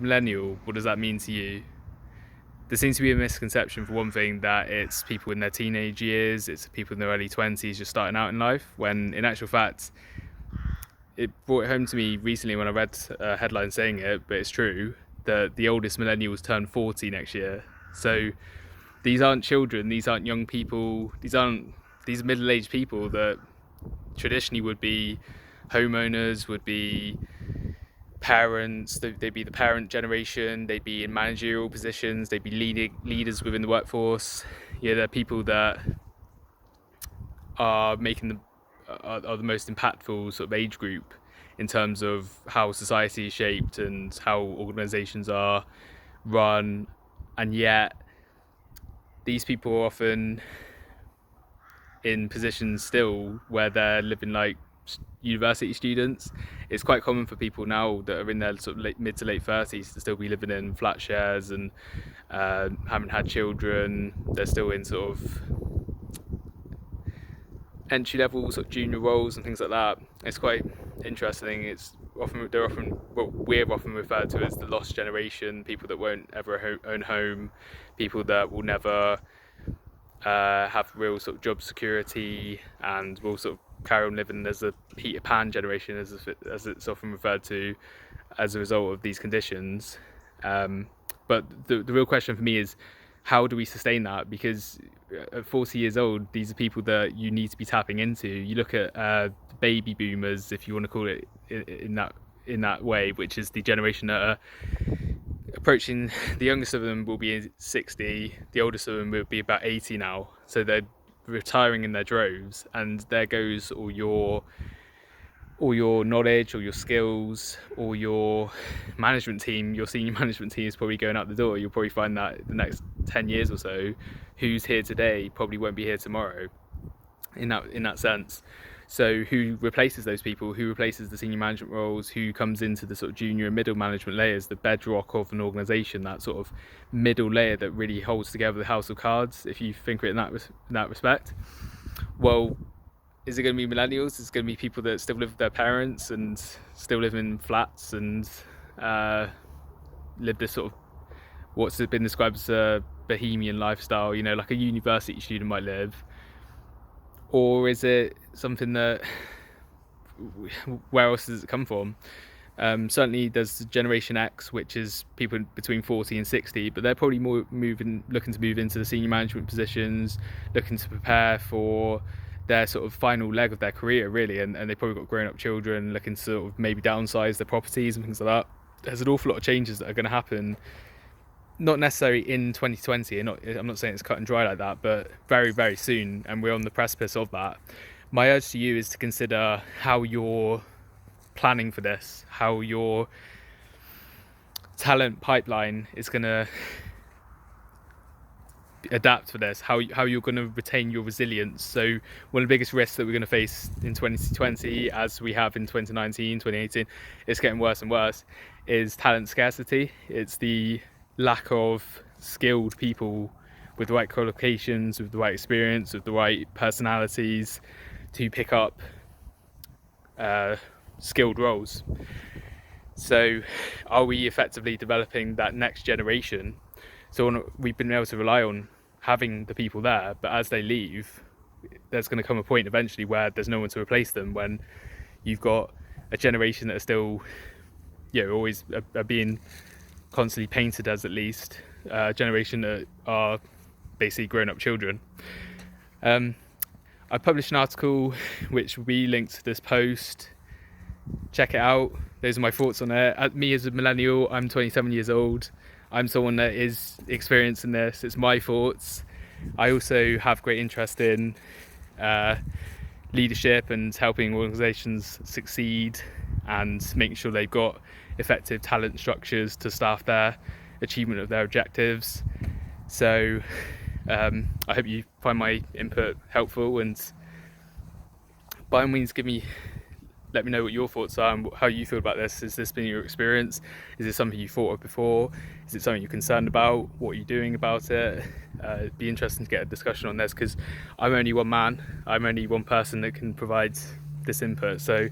millennial, what does that mean to you? There seems to be a misconception, for one thing, that it's people in their teenage years, it's people in their early 20s just starting out in life, when in actual fact, it brought it home to me recently when I read a headline saying it, but it's true, that the oldest millennials turn 40 next year. So these aren't children, these aren't young people, these are middle-aged people that traditionally would be homeowners, would be parents, they'd be the parent generation, they'd be in managerial positions, they'd be leaders within the workforce. Yeah, they're people that are are the most impactful sort of age group in terms of how society is shaped and how organizations are run. And yet these people are often in positions still where they're living like university students. It's quite common for people now that are in their sort of mid to late 30s to still be living in flat shares and haven't had children. They're still in sort of entry level sort of junior roles and things like that. It's quite interesting. We're often referred to as the lost generation, people that won't ever own home, people that will never have real sort of job security, and will sort of carry on living as a Peter Pan generation, as it's often referred to, as a result of these conditions. But the real question for me is, how do we sustain that? Because at 40 years old, these are people that you need to be tapping into. You look at baby boomers, if you want to call it in that way, which is the generation that are approaching. The youngest of them will be 60, the oldest of them will be about 80 now, so they're retiring in their droves, and there goes all your knowledge, all your skills, all your management team. Your senior management team is probably going out the door. You'll probably find that the next 10 years or so, who's here today probably won't be here tomorrow, in that sense. So who replaces those people? Who replaces the senior management roles? Who comes into the sort of junior and middle management layers, the bedrock of an organisation, that sort of middle layer that really holds together the house of cards, if you think of it in that respect? Well, is it going to be millennials? Is it going to be people that still live with their parents and still live in flats and live this sort of what's been described as a bohemian lifestyle, like a university student might live? Or is it something that, where else does it come from? Certainly there's Generation X, which is people between 40 and 60, but they're probably more looking to move into the senior management positions, looking to prepare for their sort of final leg of their career, really, and they've probably got grown-up children, looking to sort of maybe downsize their properties and things like that. There's an awful lot of changes that are going to happen, not necessarily in 2020, and I'm not saying it's cut and dry like that, but very, very soon, and we're on the precipice of that. My urge to you is to consider how you're planning for this, how your talent pipeline is going to adapt for this, how you're going to retain your resilience. So one of the biggest risks that we're going to face in 2020, as we have in 2019, 2018, it's getting worse and worse, is talent scarcity. It's the lack of skilled people with the right qualifications, with the right experience, with the right personalities to pick up skilled roles. So are we effectively developing that next generation? So we've been able to rely on having the people there, but as they leave, there's going to come a point eventually where there's no one to replace them, when you've got a generation that are still always are being constantly painted as, at least, a generation that are basically grown-up children. I published an article which will be linked to this post. Check it out. Those are my thoughts on it. Me as a millennial, I'm 27 years old. I'm someone that is experiencing this. It's my thoughts. I also have great interest in leadership and helping organisations succeed and making sure they've got effective talent structures to staff their achievement of their objectives. So I hope you find my input helpful, and by all means let me know what your thoughts are and how you feel about this. Has this been your experience? Is it something you thought of before? Is it something you're concerned about? What are you doing about it? It'd be interesting to get a discussion on this, because I'm only one man. I'm only one person that can provide this input. So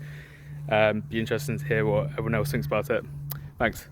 be interesting to hear what everyone else thinks about it. Thanks.